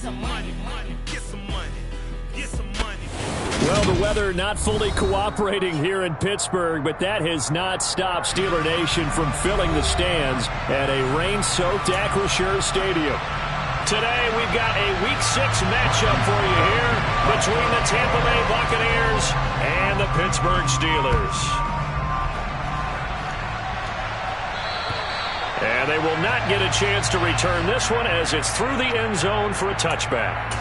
some money, get some money, get some money. Well, the weather not fully cooperating here in Pittsburgh, but that has not stopped Steeler Nation from filling the stands at a rain-soaked Acrisure Stadium. Today, we've got a Week 6 matchup for you here between the Tampa Bay Buccaneers and the Pittsburgh Steelers. And they will not get a chance to return this one as it's through the end zone for a touchback.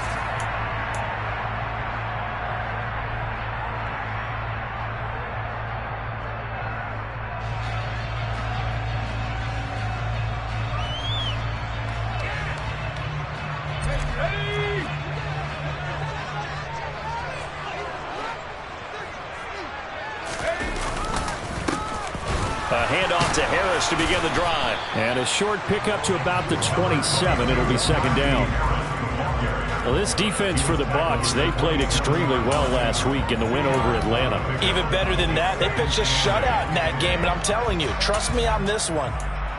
A handoff to Harris to begin the drive. And a short pickup to about the 27. It'll be second down. Well, this defense for the Bucks, they played extremely well last week in the win over Atlanta. Even better than that, they pitched a shutout in that game, and I'm telling you, trust me on this one.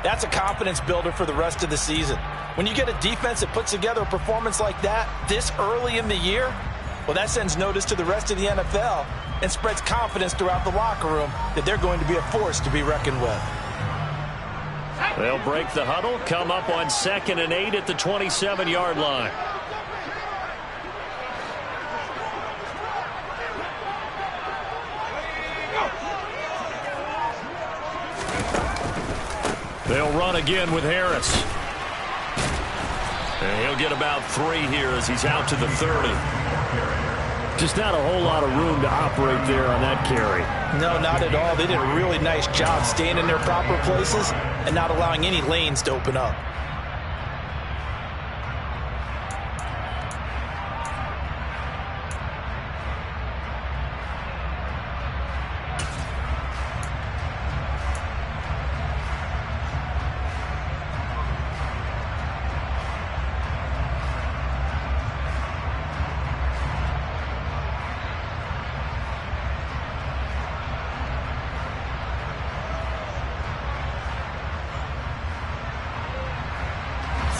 That's a confidence builder for the rest of the season. When you get a defense that puts together a performance like that this early in the year, well, that sends notice to the rest of the NFL and spreads confidence throughout the locker room that they're going to be a force to be reckoned with. They'll break the huddle, come up on 2nd and 8 at the 27-yard line. They'll run again with Harris. And he'll get about 3 here as he's out to the 30. Just not a whole lot of room to operate there on that carry. No, not at all. They did a really nice job staying in their proper places and not allowing any lanes to open up.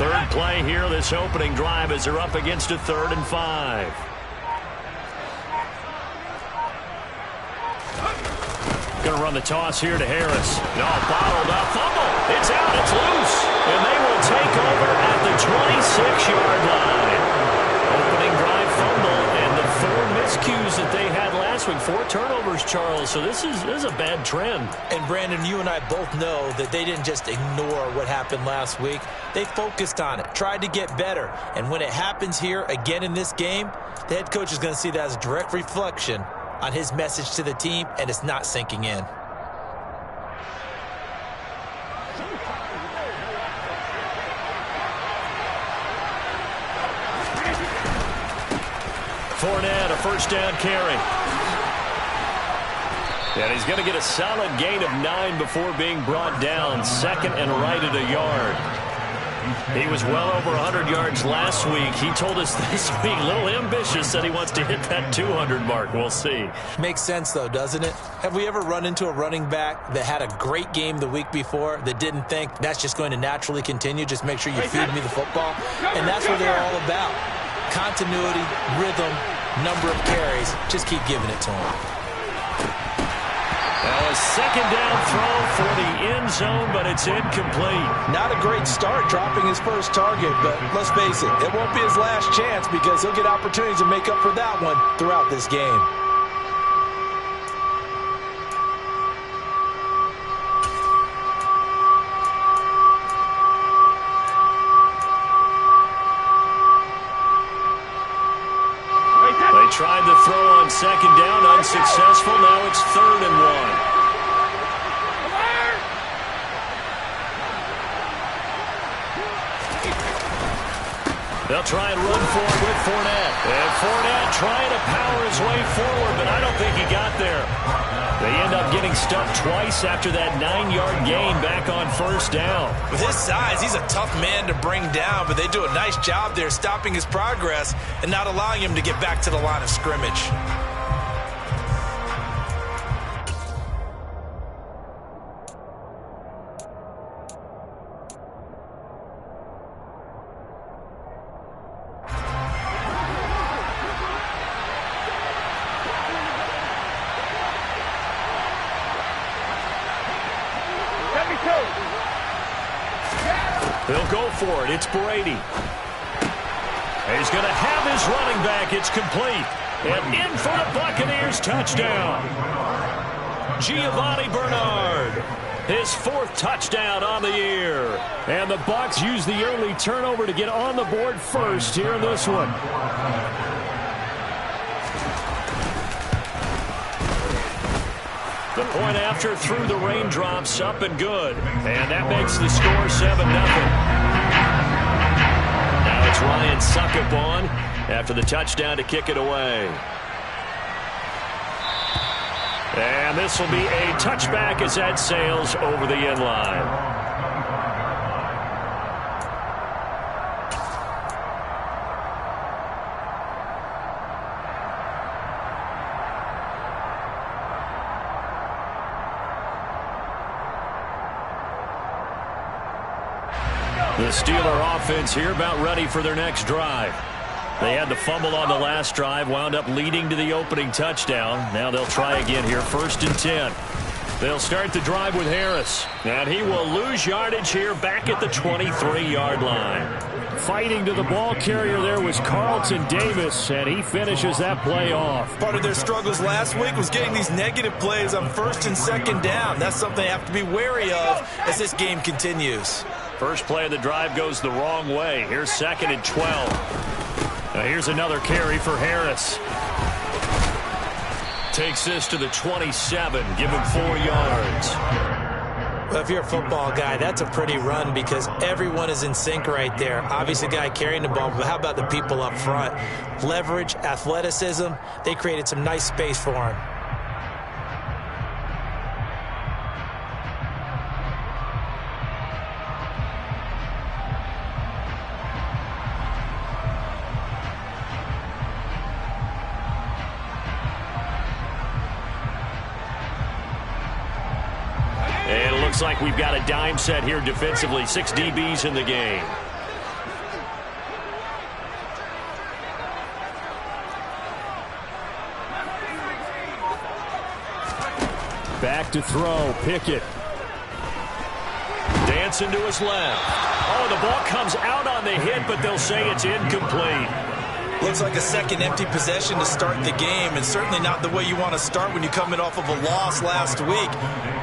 Third play here, this opening drive as they're up against a 3rd and 5. Going to run the toss here to Harris. No, bottled up, fumble. It's out, it's loose. And they will take over at the 26-yard line. Opening drive fumble and the 4 miscues that they had last week. 4 turnovers, Charles. So this is a bad trend. And Brandon, you and I both know that they didn't just ignore what happened last week. They focused on it, tried to get better. And when it happens here again in this game, the head coach is going to see that as a direct reflection on his message to the team, and it's not sinking in. Fournette, a first down carry. And he's going to get a solid gain of 9 before being brought down. 2nd and right at a yard. He was well over 100 yards last week. He told us this week, a little ambitious, that he wants to hit that 200 mark. We'll see. Makes sense, though, doesn't it? Have we ever run into a running back that had a great game the week before that didn't think that's just going to naturally continue? Just make sure you feed me the football. And that's what they're all about. Continuity, rhythm, number of carries. Just keep giving it to him. Now a second down throw for the end zone, but it's incomplete. Not a great start dropping his first target, but let's face it, it won't be his last chance because he'll get opportunities to make up for that one throughout this game. Tried the throw on second down, unsuccessful. Now it's 3rd and 1. They'll try and run for it with Fournette. And Fournette trying to power his way forward, but I don't think he got there. They end up getting stuck twice after that 9-yard gain back on first down. With his size, he's a tough man to bring down, but they do a nice job there stopping his progress and not allowing him to get back to the line of scrimmage. They'll go for it. It's Brady. He's going to have his running back. It's complete. And in for the Buccaneers touchdown. Giovanni Bernard. His 4th touchdown on the year. And the Bucks use the early turnover to get on the board first here in this one. The point after through the raindrops, up and good. And that makes the score 7-0. Now it's Ryan Suckup on after the touchdown to kick it away. And this will be a touchback as that sails over the end line. The Steeler offense here about ready for their next drive. They had the fumble on the last drive, wound up leading to the opening touchdown. Now they'll try again here, 1st and 10. They'll start the drive with Harris, and he will lose yardage here back at the 23-yard line. Fighting to the ball carrier there was Carlton Davis, and he finishes that play off. Part of their struggles last week was getting these negative plays on 1st and 2nd down. That's something they have to be wary of as this game continues. First play of the drive goes the wrong way. Here's 2nd and 12. Now here's another carry for Harris. Takes this to the 27. Give him 4 yards. Well, if you're a football guy, that's a pretty run because everyone is in sync right there. Obviously, the guy carrying the ball, but how about the people up front? Leverage, athleticism, they created some nice space for him. And it looks like we've got a dime set here defensively. 6 DBs in the game. Back to throw. Pickett. Dancing to his left. Oh, the ball comes out on the hit, but they'll say it's incomplete. Looks like a second empty possession to start the game, and certainly not the way you want to start when you're coming off of a loss last week.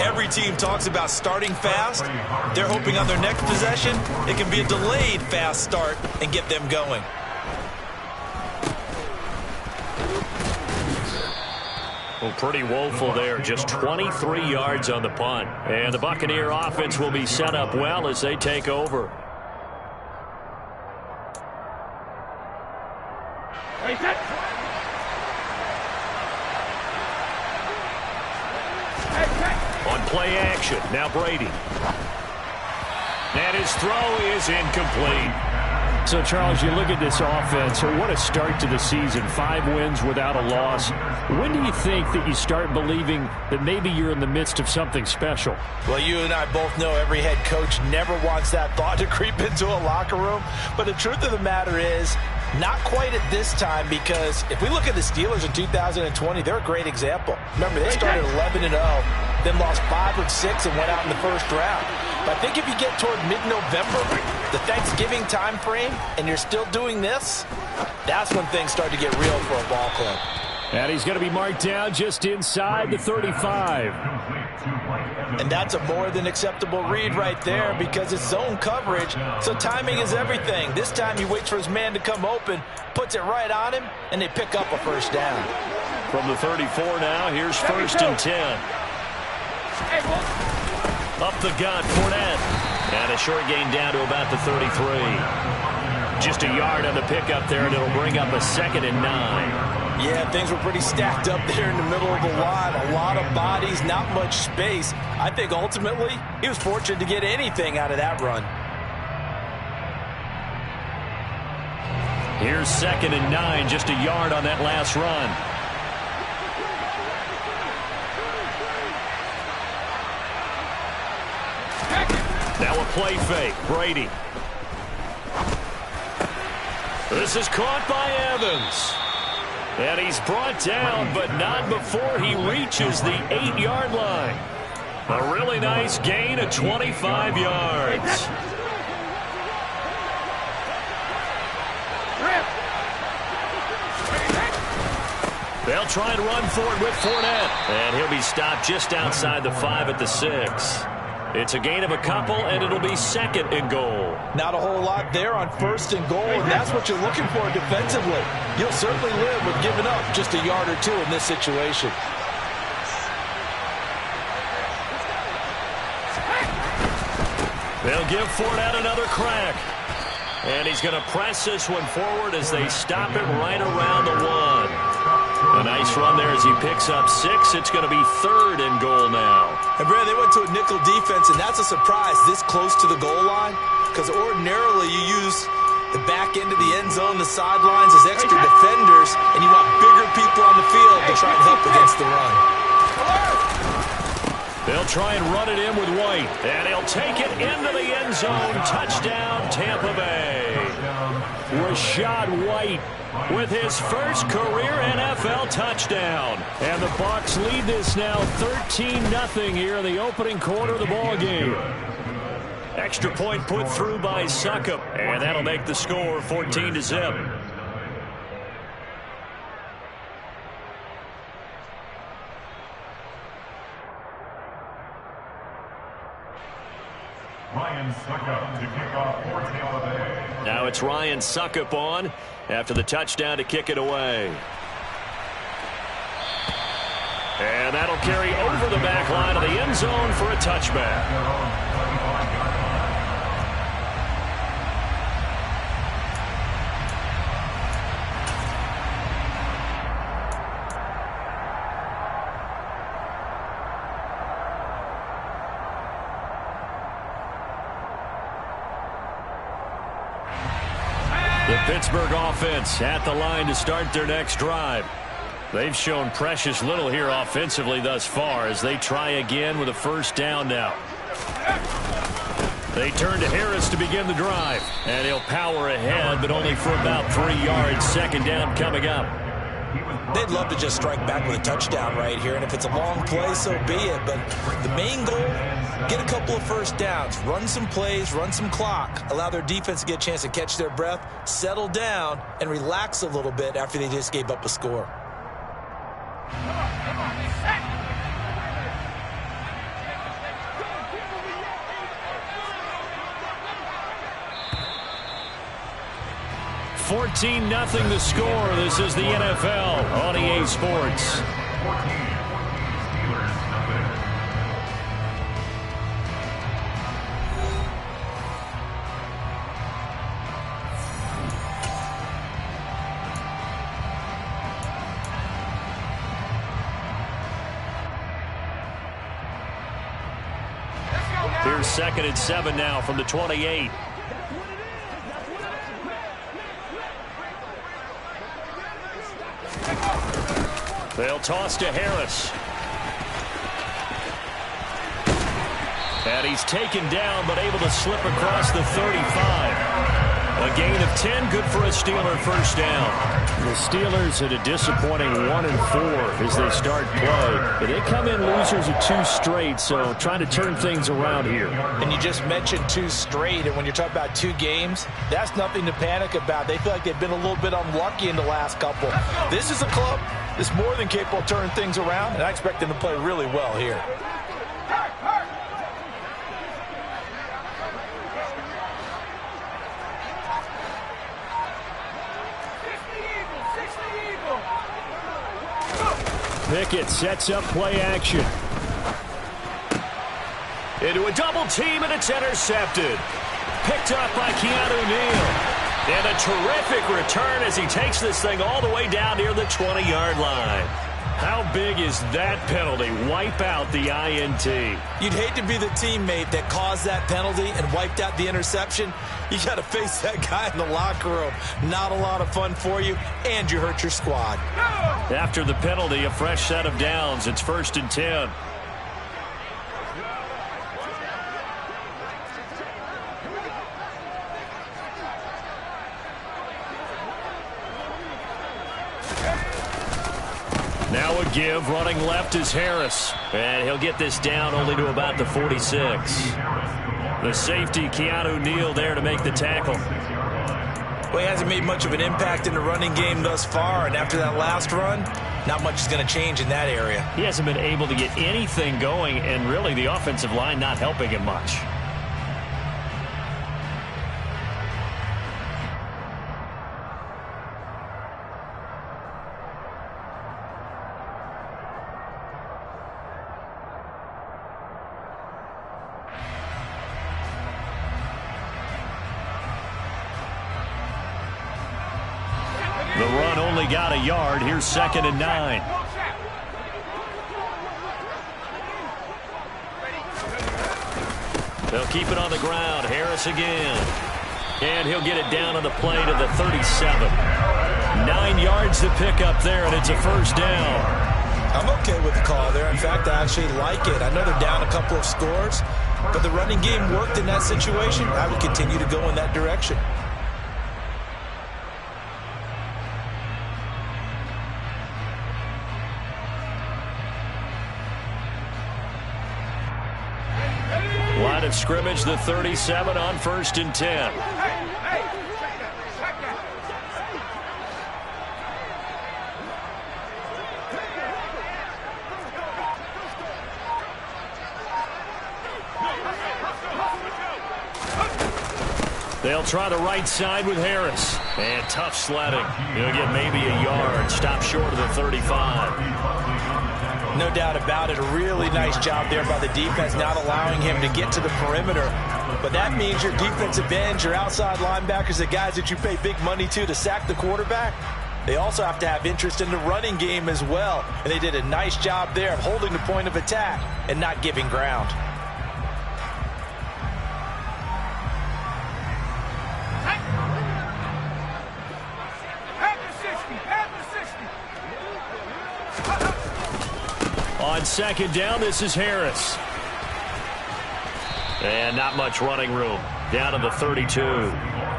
Every team talks about starting fast. They're hoping on their next possession it can be a delayed fast start and get them going. Well, pretty woeful there. Just 23 yards on the punt. And the Buccaneer offense will be set up well as they take over. On play action, now Brady. And his throw is incomplete. So, Charles, you look at this offense, what a start to the season. 5 wins without a loss. When do you think that you start believing that maybe you're in the midst of something special? Well, you and I both know every head coach never wants that thought to creep into a locker room. But the truth of the matter is, not quite at this time, because if we look at the Steelers in 2020, they're a great example. Remember, they started 11-0, then lost 5 of 6 and went out in the first round. But I think if you get toward mid-November, the Thanksgiving time frame, and you're still doing this, that's when things start to get real for a ball club. And he's going to be marked down just inside the 35. And that's a more than acceptable read right there because it's zone coverage, so timing is everything. This time he waits for his man to come open, puts it right on him, and they pick up a first down. From the 34 now, here's 1st and 10. Up the gut, Fournette. And a short gain down to about the 33. Just a yard on the pickup there, and it'll bring up a 2nd and 9. Yeah, things were pretty stacked up there in the middle of the line. A lot of bodies, not much space. I think ultimately he was fortunate to get anything out of that run. Here's 2nd and 9, just a yard on that last run. Now a play fake, Brady. This is caught by Evans. And he's brought down, but not before he reaches the 8-yard line. A really nice gain of 25 yards. They'll try and run for it with Fournette. And he'll be stopped just outside the 5 at the 6. It's a gain of a couple, and it'll be 2nd and goal. Not a whole lot there on 1st and goal, and that's what you're looking for defensively. You'll certainly live with giving up just a yard or 2 in this situation. They'll give Fournette another crack. And he's going to press this one forward as they stop it right around the 1. A nice run there as he picks up 6. It's going to be 3rd and goal now. And, Brad, they went to a nickel defense, and that's a surprise this close to the goal line, because ordinarily you use the back end of the end zone, the sidelines as extra defenders, and you want bigger people on the field to try and help against the run. They'll try and run it in with White, and he'll take it into the end zone. Touchdown, Tampa Bay. Rashad White with his first career NFL touchdown. And the Bucks lead this now 13-0 here in the opening quarter of the ball game. Extra point put through by Suckup, and that'll make the score 14-0. Ryan Suckup to kick off for Tampa Bay. Now it's Ryan Suckup on after the touchdown to kick it away. And that'll carry over the back line of the end zone for a touchback. The Pittsburgh offense at the line to start their next drive. They've shown precious little here offensively thus far as they try again with a first down now. They turn to Harris to begin the drive, and he'll power ahead, but only for about 3 yards. 2nd down coming up. They'd love to just strike back with a touchdown right here, and if it's a long play, so be it. But the main goal, get a couple of first downs, run some plays, run some clock, allow their defense to get a chance to catch their breath, settle down, and relax a little bit after they just gave up a score. $14-0 the score. This is the NFL on EA Sports. Here's 2nd and 7 now from the 28. They'll toss to Harris. And he's taken down, but able to slip across the 35. A gain of 10, good for a Steeler first down. The Steelers at a disappointing 1-4 as they start play. But they come in losers of 2 straight, so trying to turn things around here. And you just mentioned 2 straight, and when you're talking about 2 games, that's nothing to panic about. They feel like they've been a little bit unlucky in the last couple. This is a club that's more than capable of turning things around, and I expect them to play really well here. Pickett sets up play action. Into a double team, and it's intercepted. Picked up by Keanu Neal. And a terrific return as he takes this thing all the way down near the 20-yard line. How big is that penalty? Wipe out the INT. You'd hate to be the teammate that caused that penalty and wiped out the interception. You got to face that guy in the locker room. Not a lot of fun for you, and you hurt your squad. After the penalty, a fresh set of downs. It's 1st and 10. Now a give, running left is Harris. And he'll get this down only to about the 46. The safety, Keanu Neal, there to make the tackle. Well, he hasn't made much of an impact in the running game thus far, and after that last run, not much is going to change in that area. He hasn't been able to get anything going, and really the offensive line not helping him much. The run only got a yard. Here's 2nd and 9. They'll keep it on the ground. Harris again. And he'll get it down on the play to the 37. 9 yards to pick up there, and it's a first down. I'm okay with the call there. In fact, I actually like it. I know they're down a couple of scores, but the running game worked in that situation. I would continue to go in that direction. Line of scrimmage, the 37 on 1st and 10. They'll try the right side with Harris. And tough sledding. He'll get maybe a yard. Stop short of the 35. No doubt about it. A really nice job there by the defense, not allowing him to get to the perimeter. But that means your defensive ends, your outside linebackers, the guys that you pay big money to sack the quarterback, they also have to have interest in the running game as well. And they did a nice job there of holding the point of attack and not giving ground. On 2nd down, this is Harris. And not much running room. Down to the 32.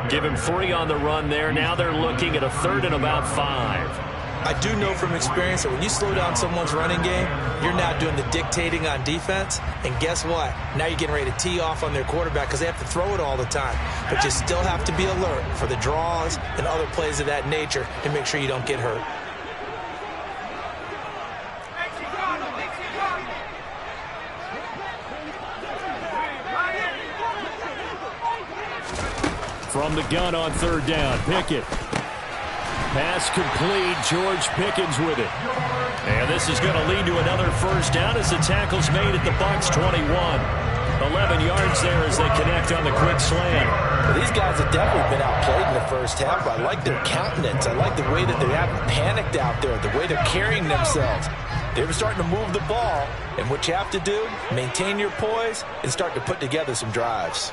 Give him 3 on the run there. Now they're looking at a 3rd and about 5. I do know from experience that when you slow down someone's running game, you're now doing the dictating on defense. And guess what? Now you're getting ready to tee off on their quarterback because they have to throw it all the time. But you still have to be alert for the draws and other plays of that nature to make sure you don't get hurt. From the gun on 3rd down, Pickett. Pass complete. George Pickens with it. And this is going to lead to another first down as the tackle's made at the Bucks 21. 11 yards there as they connect on the quick slant. Well, these guys have definitely been outplayed in the first half. I like their countenance. I like the way that they haven't panicked out there, the way they're carrying themselves. They're starting to move the ball, and what you have to do, maintain your poise and start to put together some drives.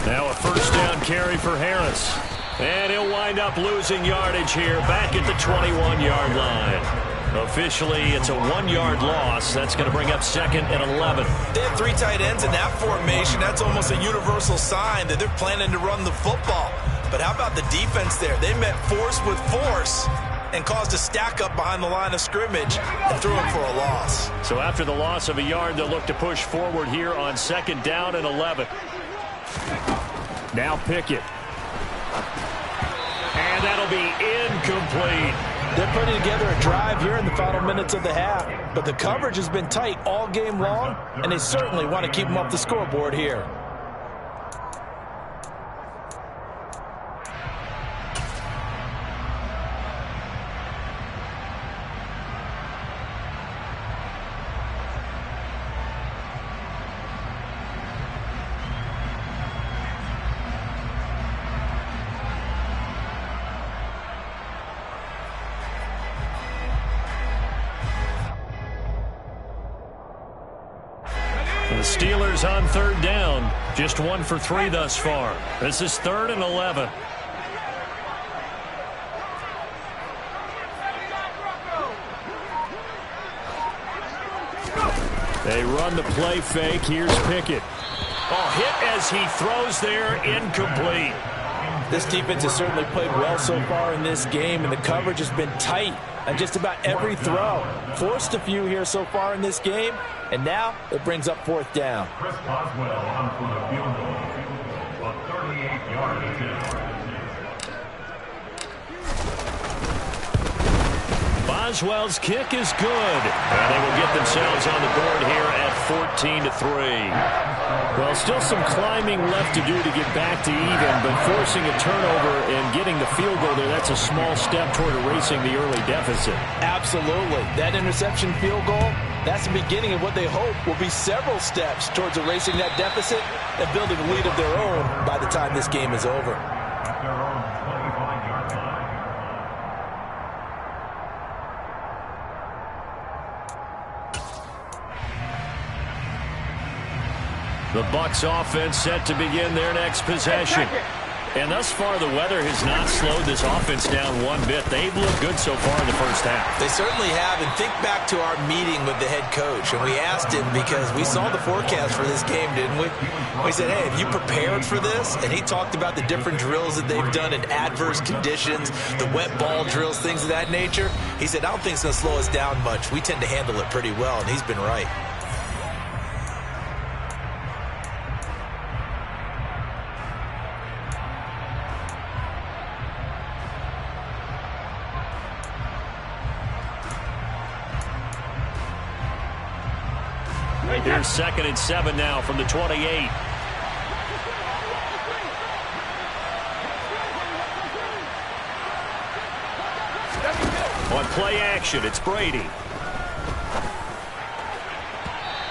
Now a first down carry for Harris. And he'll wind up losing yardage here back at the 21-yard line. Officially, it's a 1-yard loss. That's going to bring up 2nd and 11. They have 3 tight ends in that formation. That's almost a universal sign that they're planning to run the football. But how about the defense there? They met force with force and caused a stack up behind the line of scrimmage and threw him for a loss. So after the loss of a yard, they'll look to push forward here on 2nd down and 11. Now Pickett. And that'll be incomplete. They're putting together a drive here in the final minutes of the half, but the coverage has been tight all game long, and they certainly want to keep them off the scoreboard here. The Steelers on 3rd down. Just 1 for 3 thus far. This is 3rd and 11. They run the play fake. Here's Pickett. Oh, hit as he throws there. Incomplete. This defense has certainly played well so far in this game, and the coverage has been tight on just about every throw. Forced a few here so far in this game, and now it brings up 4th down. Chris Boswell on for the field goal. A 38-yard attempt. Boswell's kick is good, and they will get themselves on the board here at 14-3. Well, still some climbing left to do to get back to even, but forcing a turnover and getting the field goal there, that's a small step toward erasing the early deficit. Absolutely. That interception field goal, that's the beginning of what they hope will be several steps towards erasing that deficit and building a lead of their own by the time this game is over. At their own 25-yard line. The Bucks offense set to begin their next possession. And thus far, the weather has not slowed this offense down one bit. They've looked good so far in the first half. They certainly have. And think back to our meeting with the head coach. And we asked him, because we saw the forecast for this game, didn't we? We said, hey, have you prepared for this? And he talked about the different drills that they've done in adverse conditions, the wet ball drills, things of that nature. He said, I don't think it's going to slow us down much. We tend to handle it pretty well, and he's been right. Here's 2nd and 7 now from the 28. On play action, it's Brady.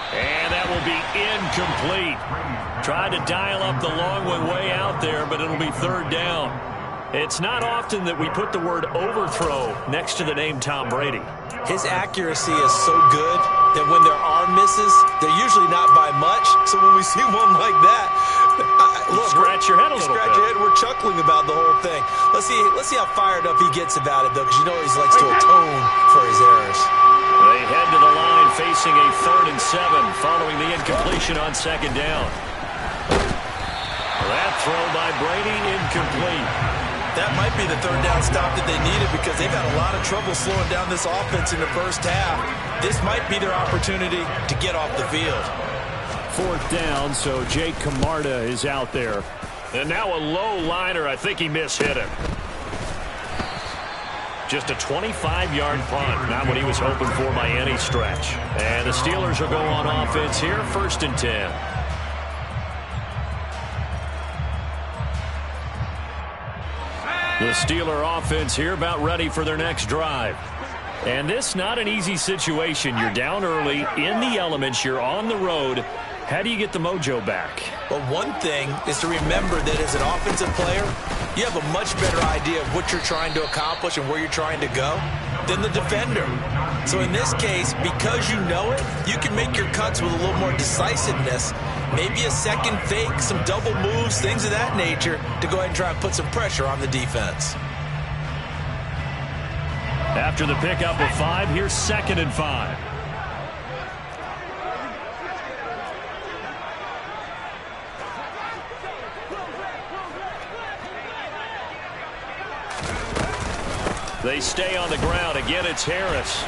And that will be incomplete. Tried to dial up the long one way out there, but it'll be 3rd down. It's not often that we put the word overthrow next to the name Tom Brady. His accuracy is so good that when there are misses, they're usually not by much. So when we see one like that, look, scratch your head a little bit. Scratch your head. We're chuckling about the whole thing. Let's see how fired up he gets about it, though, because you know he likes to atone for his errors. They head to the line facing a 3rd and 7 following the incompletion on 2nd down. That throw by Brady incomplete. That might be the 3rd down stop that they needed, because they've had a lot of trouble slowing down this offense in the first half. This might be their opportunity to get off the field. 4th down, so Jake Camarda is out there. And now a low liner. I think he mishit him. Just a 25-yard punt. Not what he was hoping for by any stretch. And the Steelers will go on offense here, 1st and 10. The Steeler offense here about ready for their next drive. And this not an easy situation. You're down early, in the elements, you're on the road. How do you get the mojo back? Well, one thing is to remember that as an offensive player, you have a much better idea of what you're trying to accomplish and where you're trying to go than the defender. So in this case, because you know it, you can make your cuts with a little more decisiveness. Maybe a second fake, some double moves, things of that nature, to go ahead and try and put some pressure on the defense. After the pickup of 5, here's 2nd and 5. They stay on the ground. Again, it's Harris.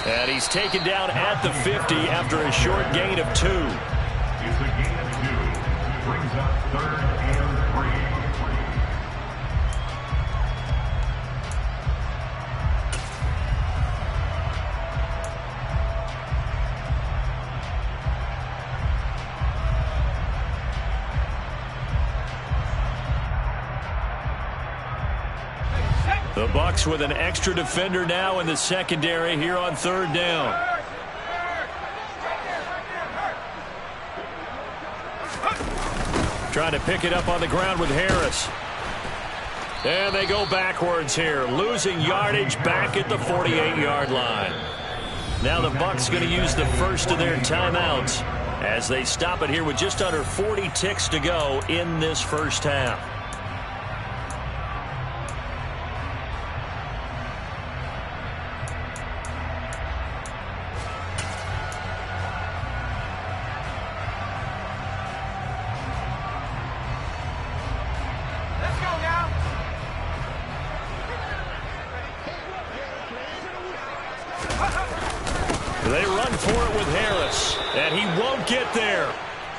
And he's taken down at the 50 after a short gain of 2. It's a gain of 2. Brings up 3rd and 3. The Bucks with an extra defender now in the secondary here on 3rd down. Trying to pick it up on the ground with Harris. And they go backwards here, losing yardage back at the 48-yard line. Now the Bucks going to use the first of their timeouts as they stop it here with just under 40 ticks to go in this first half. Let's go, They run for it with Harris, and he won't get there.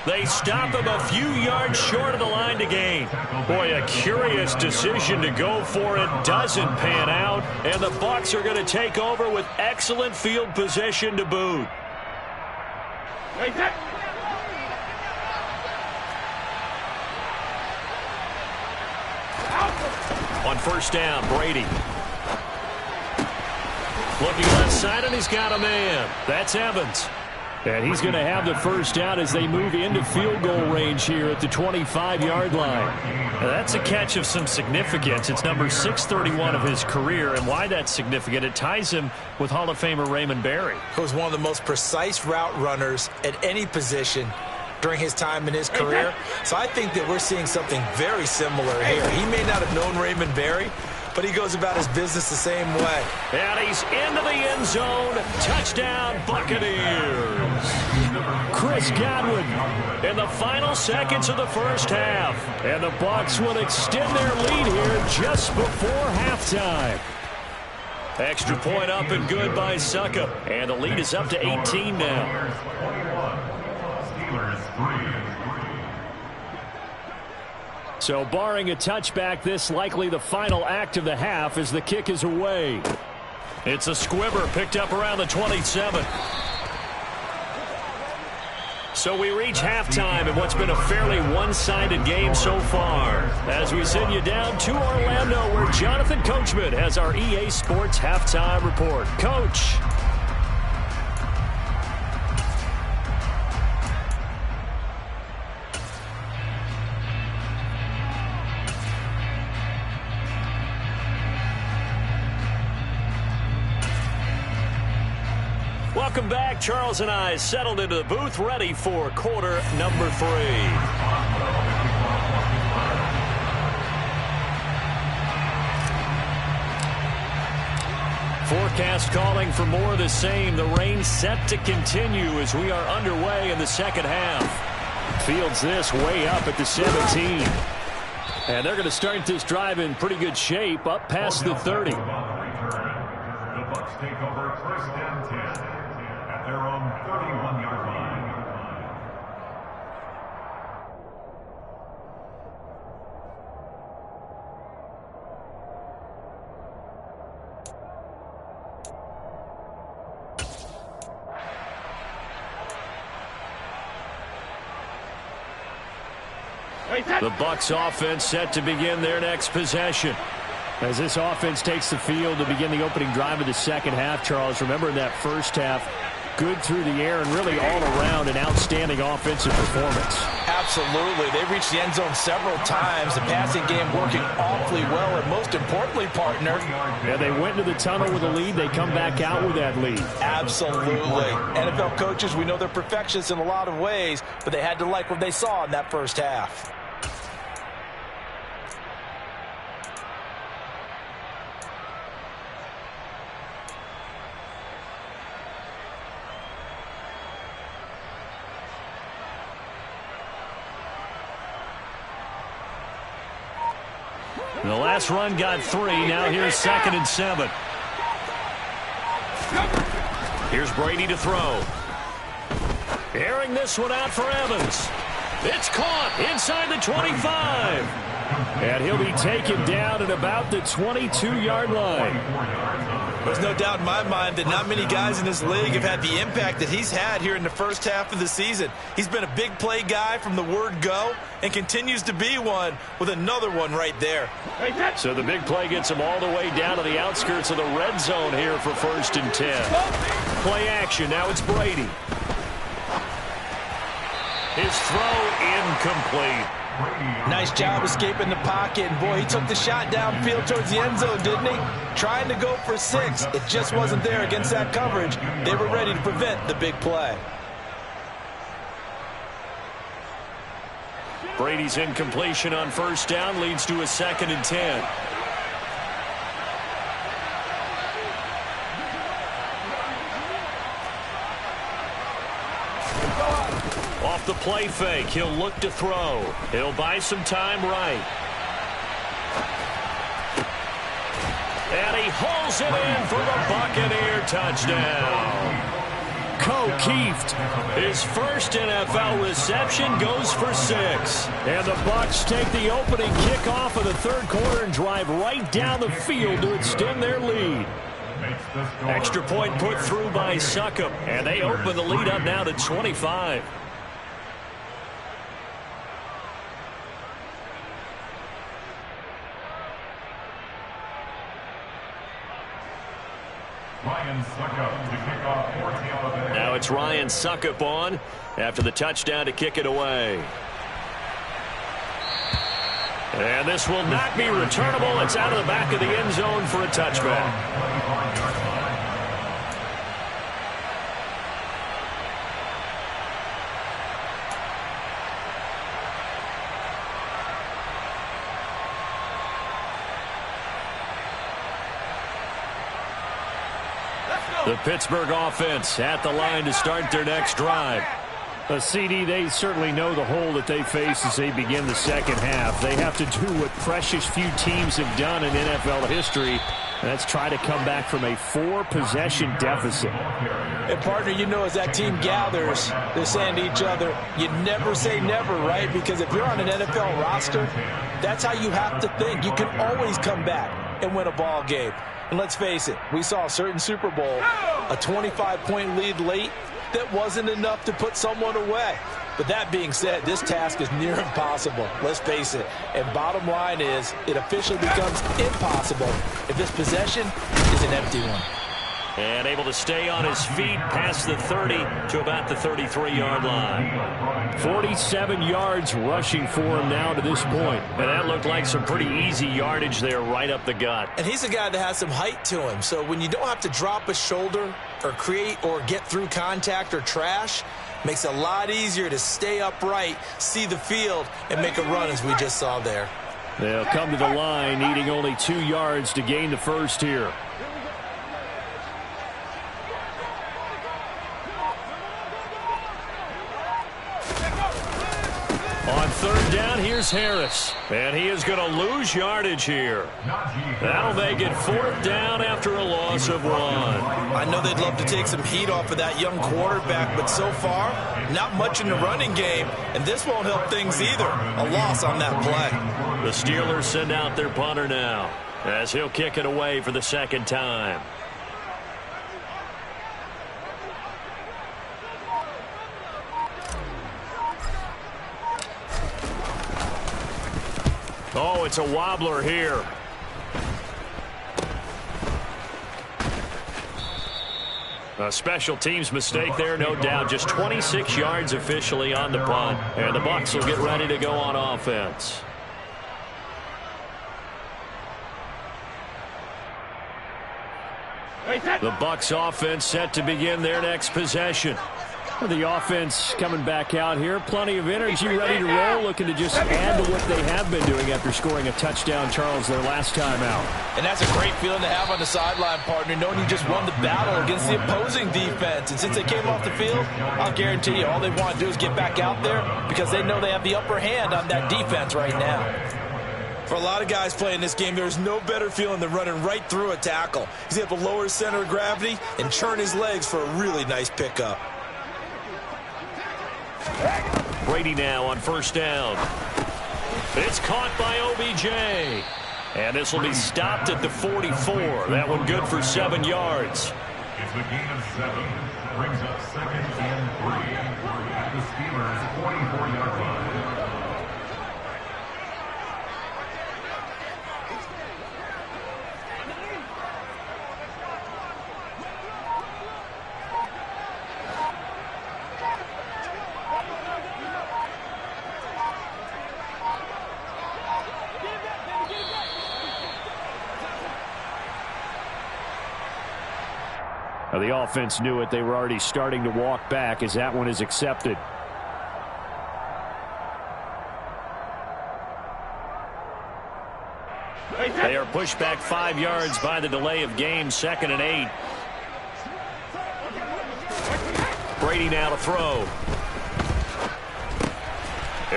They stop him a few yards short of the line to gain. Boy, a curious decision to go for it. Doesn't pan out, and the Bucks are going to take over with excellent field position to boot. On first down, Brady. Looking left side, and he's got a man. That's Evans. And he's going to have the first down as they move into field goal range here at the 25-yard line. Now, that's a catch of some significance. It's number 631 of his career, and why that's significant, it ties him with Hall of Famer Raymond Berry. He was one of the most precise route runners at any position during his time in his career. So I think that we're seeing something very similar here. He may not have known Raymond Berry, but he goes about his business the same way. And he's into the end zone. Touchdown, Buccaneers. Chris Godwin in the final seconds of the first half. And the Bucs will extend their lead here just before halftime. Extra point up and good by Suckup. And the lead is up to 18 now. So barring a touchback, this likely the final act of the half as the kick is away. It's a squibber picked up around the 27. So we reach halftime in what's been a fairly one-sided game so far. As we send you down to Orlando, where Jonathan Coachman has our EA Sports halftime report. Coach. Welcome back. Charles and I settled into the booth, ready for quarter number 3. Forecast calling for more of the same. The rain set to continue as we are underway in the second half. Fields this way up at the 17. And they're going to start this drive in pretty good shape, up past the 30. The Bucs take over first and 10 at their own 31-yard line. The Bucs offense set to begin their next possession. As this offense takes the field to begin the opening drive of the second half, Charles, remember in that first half, good through the air and really all around an outstanding offensive performance. Absolutely. They've reached the end zone several times. The passing game working awfully well, and most importantly, partner. Yeah, they went into the tunnel with a lead. They come back out with that lead. Absolutely. NFL coaches, we know they're perfectionists in a lot of ways, but they had to like what they saw in that first half. The last run got 3. Now here's 2nd and 7. Here's Brady to throw. Airing this one out for Evans. It's caught inside the 25. And he'll be taken down at about the 22-yard line. There's no doubt in my mind that not many guys in this league have had the impact that he's had here in the first half of the season. He's been a big play guy from the word go and continues to be one with another one right there. So the big play gets him all the way down to the outskirts of the red zone here for 1st and 10. Play action. Now it's Brady. His throw incomplete. Nice job escaping the pocket. And boy, he took the shot downfield towards the end zone, didn't he? Trying to go for 6. It just wasn't there against that coverage. They were ready to prevent the big play. Brady's incompletion on 1st down leads to a 2nd and 10. Off the play fake, he'll look to throw. He'll buy some time right. And he hauls it in for the Buccaneer touchdown. O'Keefe. His first NFL reception goes for 6. And the Bucks take the opening kickoff of the third quarter and drive right down the field to extend their lead. Extra point put through by Suckup, and they open the lead up now to 25. Now it's Ryan Suckup on after the touchdown to kick it away. And this will not be returnable. It's out of the back of the end zone for a touchback. The Pittsburgh offense at the line to start their next drive. CD, they certainly know the hole that they face as they begin the second half. They have to do what precious few teams have done in NFL history, and that's try to come back from a 4-possession deficit. And, partner, you know, as that team gathers, they're saying to each other, you never say never, right? Because if you're on an NFL roster, that's how you have to think. You can always come back and win a ball game. And let's face it, we saw a certain Super Bowl, a 25-point lead late, that wasn't enough to put someone away. But that being said, this task is near impossible. Let's face it. And bottom line is, it officially becomes impossible if this possession is an empty one. And able to stay on his feet past the 30 to about the 33-yard line. 47 yards rushing for him now to this point. And that looked like some pretty easy yardage there right up the gut. And he's a guy that has some height to him. So when you don't have to drop a shoulder or create or get through contact or trash, makes it a lot easier to stay upright, see the field, and make a run as we just saw there. They'll come to the line needing only 2 yards to gain the first here. On third down, here's Harris. And he is going to lose yardage here. That'll make it 4th down after a loss of 1. I know they'd love to take some heat off of that young quarterback, but so far, not much in the running game, and this won't help things either. A loss on that play. The Steelers send out their punter now, as he'll kick it away for the second time. Oh, it's a wobbler here. A special teams mistake there, no doubt. Just 26 yards officially on the punt. And the Bucks will get ready to go on offense. The Bucks offense set to begin their next possession. The offense coming back out here. Plenty of energy, ready to roll, looking to just add to what they have been doing after scoring a touchdown, Charles, their last time out. And that's a great feeling to have on the sideline, partner, knowing you just won the battle against the opposing defense. And since they came off the field, I'll guarantee you all they want to do is get back out there because they know they have the upper hand on that defense right now. For a lot of guys playing this game, there's no better feeling than running right through a tackle. He's able to lower his center of gravity and churn his legs for a really nice pickup. Brady now on first down. It's caught by OBJ. And this will be stopped at the 44. That one good for 7 yards. It's a gain of 7. Brings up 2nd and 3 at the Steelers' 44-yard line. The offense knew it. They were already starting to walk back as that one is accepted. They are pushed back 5 yards by the delay of game, 2nd and 8. Brady now to throw.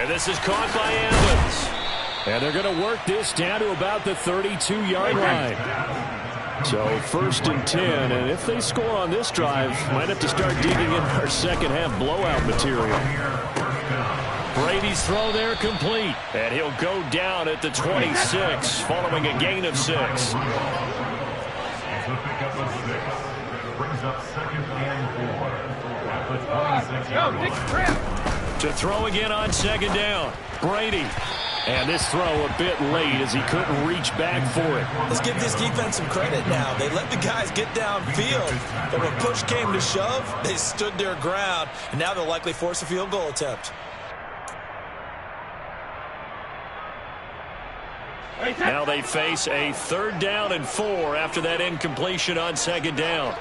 And this is caught by Evans. And they're going to work this down to about the 32-yard line. So 1st and 10, and if they score on this drive, might have to start digging in our second half blowout material. Brady's throw there complete, and he'll go down at the 26 following a gain of 6. As the pickup of 6 brings up 2nd and 4 at the 26. To throw again on 2nd down, Brady. And this throw a bit late as he couldn't reach back for it. Let's give this defense some credit now. They let the guys get downfield, but when push came to shove, they stood their ground, and now they'll likely force a field goal attempt. Now they face a 3rd down and 4 after that incompletion on 2nd down.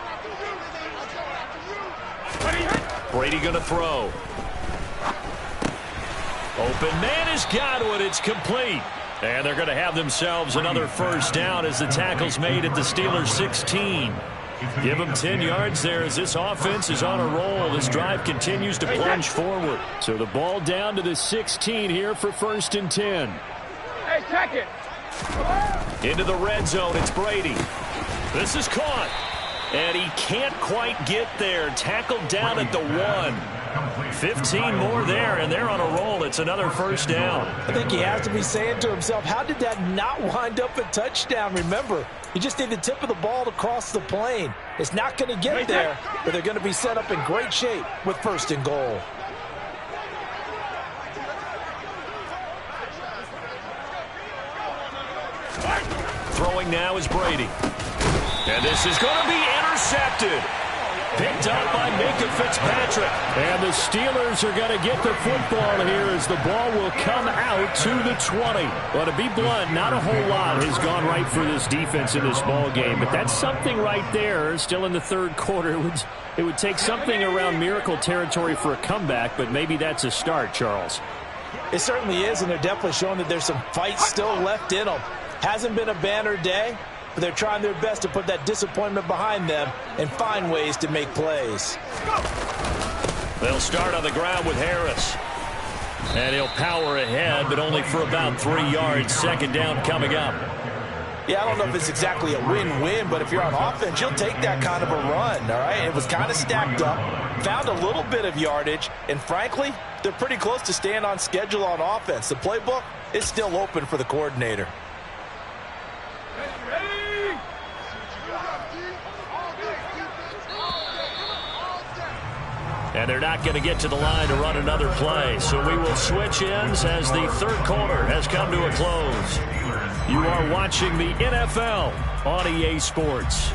Brady going to throw. Open man has got it. It's complete. And they're going to have themselves another 1st down as the tackle's made at the Steelers' 16. Give them 10 yards there as this offense is on a roll. This drive continues to plunge forward. So the ball down to the 16 here for 1st and 10. Hey, check it. Into the red zone, it's Brady. This is caught. And he can't quite get there. Tackled down at the 1. 15 more there, and they're on a roll. It's another 1st down. I think he has to be saying to himself, how did that not wind up a touchdown? Remember, you just need the tip of the ball to cross the plane. It's not going to get there, but they're going to be set up in great shape with 1st and goal. Throwing now is Brady. And this is going to be intercepted. Picked up by Minka Fitzpatrick. And the Steelers are going to get the football here as the ball will come out to the 20. Well, to be blunt, not a whole lot has gone right for this defense in this ball game. But that's something right there. Still in the 3rd quarter. It would take something around miracle territory for a comeback, but maybe that's a start, Charles. It certainly is, and they're definitely showing that there's some fight still left in them. Hasn't been a banner day, but they're trying their best to put that disappointment behind them and find ways to make plays. They'll start on the ground with Harris. And he'll power ahead, but only for about 3 yards. 2nd down coming up. Yeah, I don't know if it's exactly a win-win, but if you're on offense, you'll take that kind of a run, all right? It was kind of stacked up, found a little bit of yardage, and frankly, they're pretty close to staying on schedule on offense. The playbook is still open for the coordinator. And they're not going to get to the line to run another play. So we will switch ends as the 3rd quarter has come to a close. You are watching the NFL on EA Sports.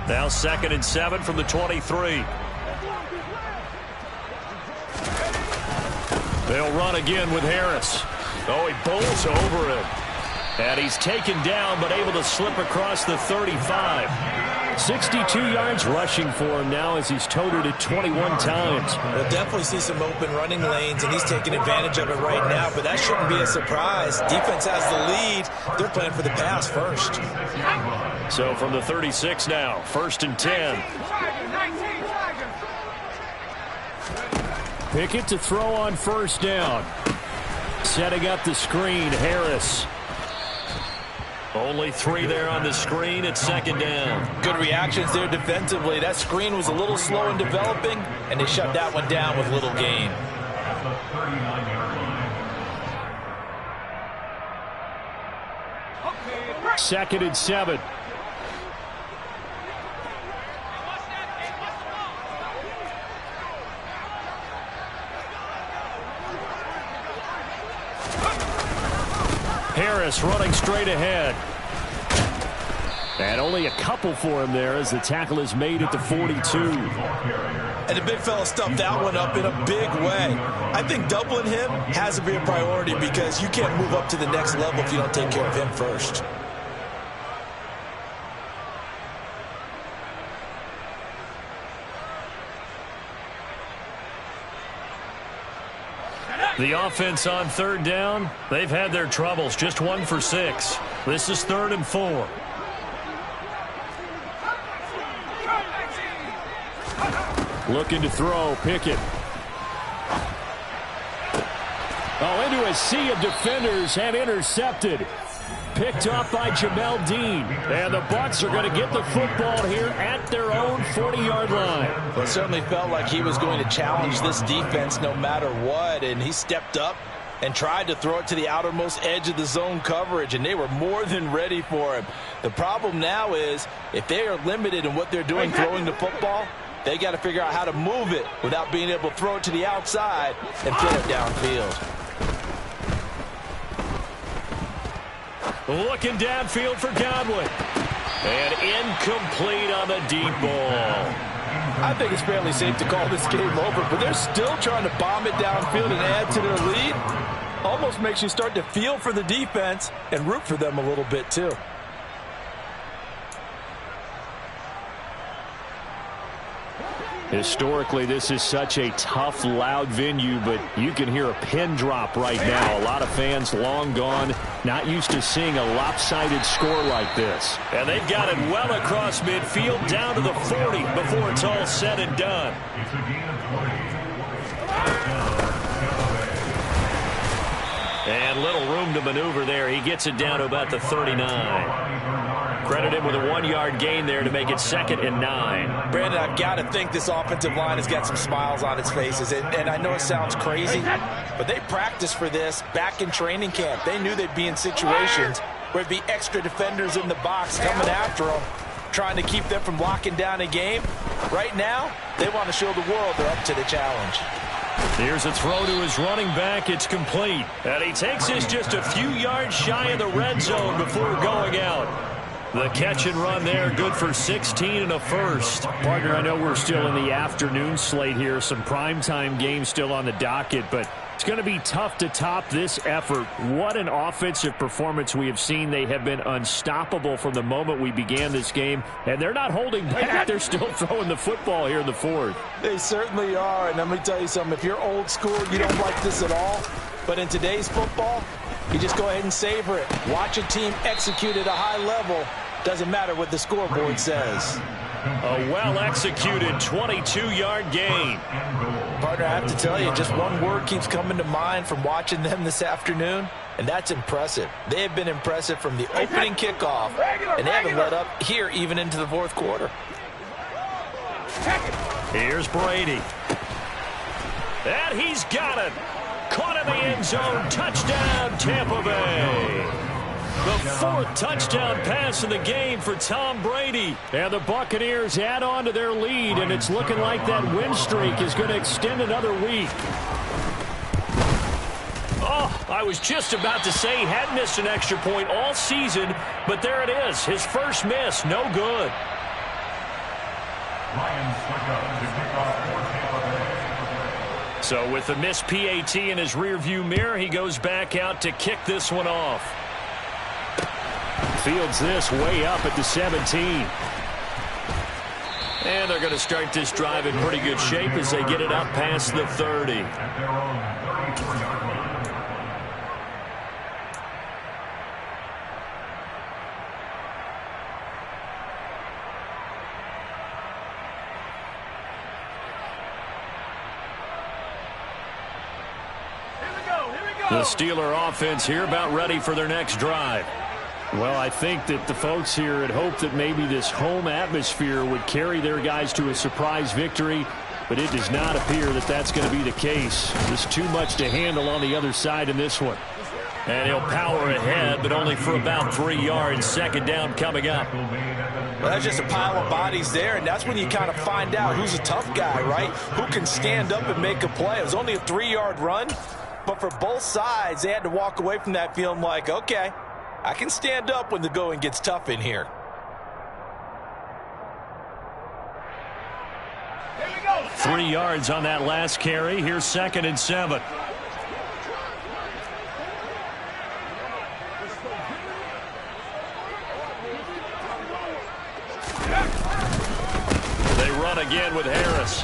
Now 2nd and 7 from the 23. They'll run again with Harris. Oh, he bolts over it. And he's taken down, but able to slip across the 35. 62 yards rushing for him now as he's toted it 21 times. We'll definitely see some open running lanes, and he's taking advantage of it right now, but that shouldn't be a surprise. Defense has the lead. They're playing for the pass first. So from the 36 now, 1st and 10. Pickett to throw on 1st down. Setting up the screen, Harris. Only 3 there on the screen at 2nd down. Good reactions there defensively. That screen was a little slow in developing, and they shut that one down with little gain. At the 39-yard line. 2nd and 7. Harris running straight ahead. And only a couple for him there as the tackle is made at the 42. And the big fella stuffed that one up in a big way. I think doubling him has to be a priority because you can't move up to the next level if you don't take care of him first. The offense on 3rd down, they've had their troubles. Just 1 for 6. This is 3rd and 4. Looking to throw, Pickett. a sea of defenders have intercepted. Picked off by Jamel Dean. And the Bucks are going to get the football here at their own 40-yard line. Well, it certainly felt like he was going to challenge this defense no matter what, and he stepped up and tried to throw it to the outermost edge of the zone coverage, and they were more than ready for him. The problem now is if they are limited in what they're doing throwing the football, they got to figure out how to move it without being able to throw it to the outside and throw it downfield. Looking downfield for Godwin. And incomplete on the deep ball. I think it's fairly safe to call this game over, but they're still trying to bomb it downfield and add to their lead. Almost makes you start to feel for the defense and root for them a little bit too. Historically, this is such a tough, loud venue, but you can hear a pin drop right now. A lot of fans long gone, not used to seeing a lopsided score like this. And they've got it well across midfield, down to the 40 before it's all said and done. It's a gain of 20. And little room to maneuver there. He gets it down to about the 39. Credit him with a 1-yard gain there to make it 2nd and 9. Brandon, I've got to think this offensive line has got some smiles on its faces. And I know it sounds crazy, but they practiced for this back in training camp. They knew they'd be in situations where it'd be extra defenders in the box coming after them, trying to keep them from locking down a game. Right now, they want to show the world they're up to the challenge. Here's a throw to his running back. It's complete. And he takes this just a few yards shy of the red zone before going out. The catch and run there, good for 16 and a first. Partner, I know we're still in the afternoon slate here. Some primetime games still on the docket, but it's going to be tough to top this effort. What an offensive performance we have seen. They have been unstoppable from the moment we began this game, and they're not holding back. They're still throwing the football here in the fourth. They certainly are, and let me tell you something. If you're old school, you don't like this at all. But in today's football, you just go ahead and savor it. Watch a team execute at a high level. Doesn't matter what the scoreboard says. A well-executed 22-yard gain. Partner, I have to tell you, just one word keeps coming to mind from watching them this afternoon, and that's impressive. They have been impressive from the opening kickoff, and they haven't let up here even into the fourth quarter. Here's Brady. And he's got it. Caught in the end zone. Touchdown, Tampa Bay. The 4th touchdown pass of the game for Tom Brady. And the Buccaneers add on to their lead, and it's looking like that win streak is going to extend another week. Oh, I was just about to say he hadn't missed an extra point all season, but there it is. His first miss, no good. Lions pick up to kick off for Tampa Bay. So with the missed PAT in his rearview mirror, he goes back out to kick this one off. Fields this way up at the 17. And they're going to start this drive in pretty good shape as they get it up past the 30. At their own 34-yard line. The Steeler offense here about ready for their next drive. Well, I think that the folks here had hoped that maybe this home atmosphere would carry their guys to a surprise victory, but it does not appear that that's going to be the case. There's too much to handle on the other side in this one. And he'll power ahead, but only for about 3 yards. 2nd down coming up. Well, that's just a pile of bodies there, and that's when you kind of find out who's a tough guy, right? Who can stand up and make a play. It was only a 3-yard run, but for both sides, they had to walk away from that feeling like, okay, I can stand up when the going gets tough in here. Here we go. 3 yards on that last carry. Here's 2nd and 7. They run again with Harris.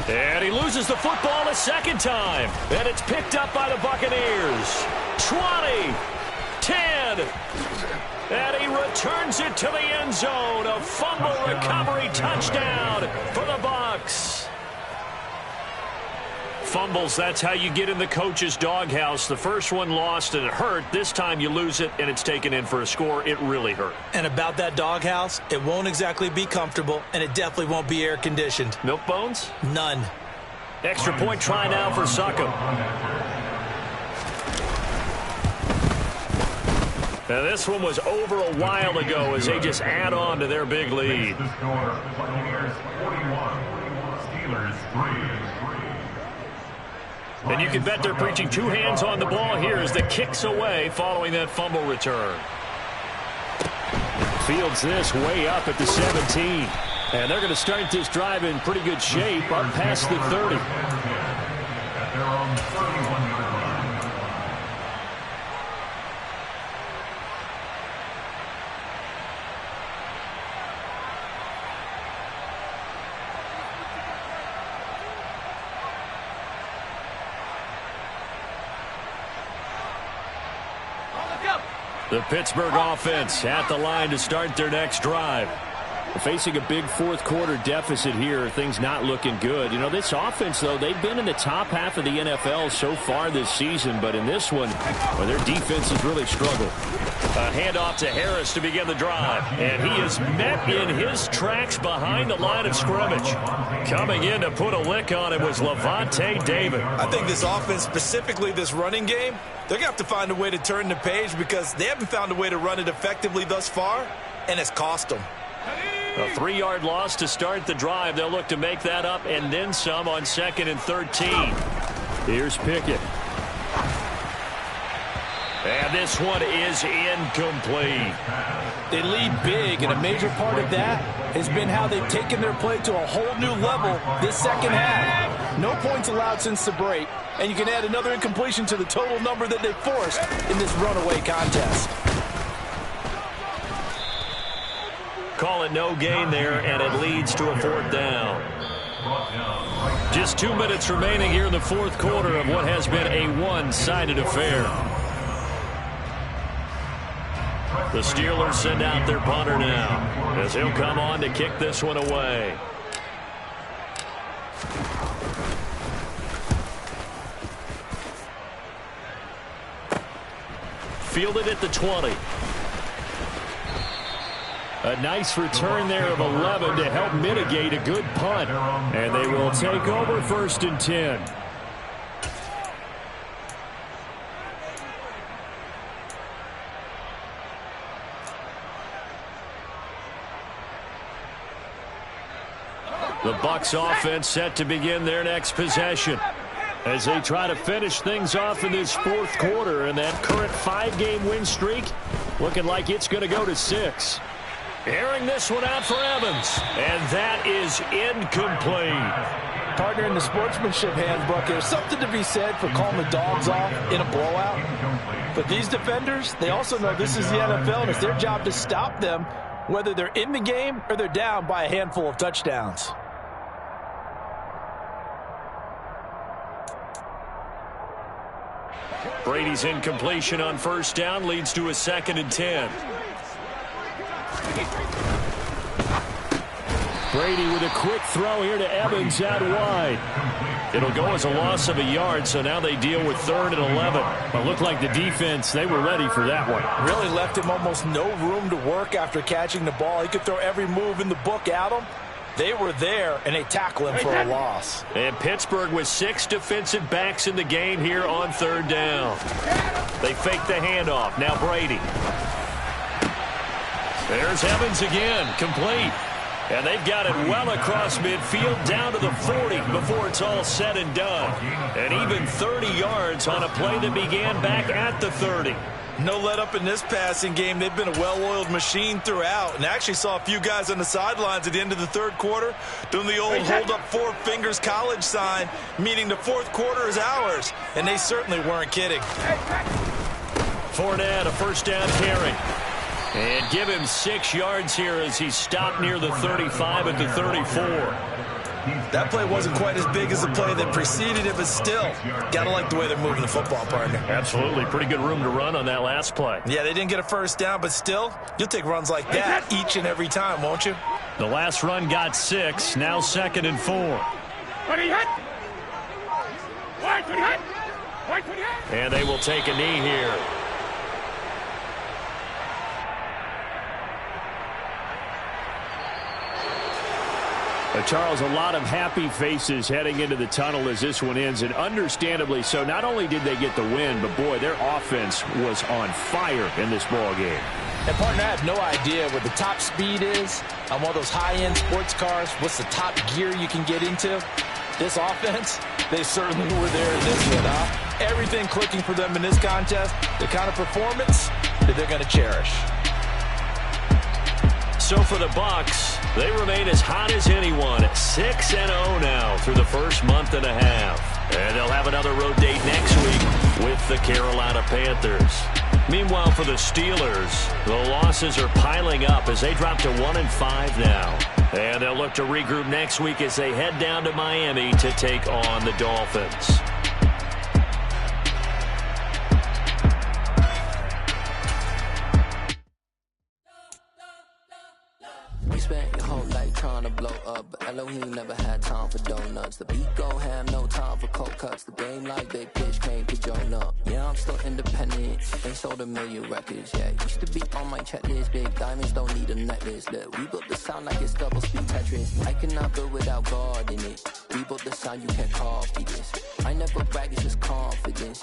And he loses the football a 2nd time. And it's picked up by the Buccaneers. 20. 10, and he returns it to the end zone. A fumble recovery touchdown for the Bucks. fumbles, that's how you get in the coach's doghouse. The first one lost and it hurt. This time you lose it and it's taken in for a score. It really hurt. And about that doghouse, it won't exactly be comfortable, and it definitely won't be air-conditioned. Milk bones? None. Extra point try now for Suckham. Now this one was over a while ago as they just add on to their big lead. The score, Buccaneers 41, Steelers 3. And you can bet they're preaching two hands on the ball here as the kick's away following that fumble return. Fields this way up at the 17. And they're going to start this drive in pretty good shape up past the 30. At their own 31-yard line. The Pittsburgh offense at the line to start their next drive. Facing a big fourth quarter deficit here, things not looking good. You know, this offense, though, they've been in the top half of the NFL so far this season, but in this one, well, their defense has really struggled. A handoff to Harris to begin the drive, and he is met in his tracks behind the line of scrimmage. Coming in to put a lick on it was Levante David. I think this offense, specifically this running game, they're going to have to find a way to turn the page because they haven't found a way to run it effectively thus far, and it's cost them. A 3-yard loss to start the drive. They'll look to make that up and then some on 2nd and 13. Here's Pickett. And this one is incomplete. They lead big, and a major part of that has been how they've taken their play to a whole new level this second half. No points allowed since the break, and you can add another incompletion to the total number that they forced in this runaway contest. Call it no gain there, and it leads to a 4th down. Just 2 minutes remaining here in the fourth quarter of what has been a one-sided affair. The Steelers send out their punter now as he'll come on to kick this one away. Fielded at the 20. A nice return there of 11 to help mitigate a good punt. And they will take over 1st and 10. The Bucks offense set to begin their next possession as they try to finish things off in this fourth quarter. And that current 5-game win streak looking like it's going to go to 6. Airing this one out for Evans, and that is incomplete. Partner, in the sportsmanship handbook, there's something to be said for calling the dogs off in a blowout. But these defenders, they also know this is the NFL, and it's their job to stop them, whether they're in the game or they're down by a handful of touchdowns. Brady's incompletion on 1st down leads to a 2nd and 10. Brady with a quick throw here to Evans out wide. It'll go as a loss of a yard, so now they deal with 3rd and 11. But looked like the defense, they were ready for that one. Really left him almost no room to work after catching the ball. He could throw every move in the book at him. They were there, and they tackle him for a loss. And Pittsburgh with 6 defensive backs in the game here on 3rd down. They fake the handoff. Now Brady. There's Evans again, complete. And they've got it well across midfield down to the 40 before it's all said and done. And even 30 yards on a play that began back at the 30. No let up in this passing game. They've been a well-oiled machine throughout. And actually saw a few guys on the sidelines at the end of the 3rd quarter doing the old hold up 4 fingers college sign, meaning the 4th quarter is ours. And they certainly weren't kidding. Fournette, a 1st down carry. And give him 6 yards here as he stopped near the 35 at the 34. That play wasn't quite as big as the play that preceded it, but still, gotta like the way they're moving the football, partner. Absolutely. Pretty good room to run on that last play. Yeah, they didn't get a 1st down, but still, you'll take runs like that each and every time, won't you? The last run got 6, now 2nd and 4. And they will take a knee here. Charles, a lot of happy faces heading into the tunnel as this one ends, and understandably so. Not only did they get the win, but, boy, their offense was on fire in this ball game. And, partner, I have no idea what the top speed is on one of those high-end sports cars. What's the top gear you can get into? This offense, they certainly were there in this one, huh? Everything clicking for them in this contest, the kind of performance that they're going to cherish. So for the Bucks, they remain as hot as anyone at 6-0 now through the first month and a half. And they'll have another road date next week with the Carolina Panthers. Meanwhile, for the Steelers, the losses are piling up as they drop to 1-5 now. And they'll look to regroup next week as they head down to Miami to take on the Dolphins. You spent your whole life trying to blow up, but Elohim never had time for donuts. The beat go ham, no time for cold cuts. The game like big pitch came to join up. Yeah, I'm still independent, ain't sold a million records. Yeah, used to be on my checklist. Big diamonds don't need a necklace. Look, we built the sound like it's double speed Tetris. I cannot build without God in it. We built the sound, you can't copy this. I never brag, it's just confidence.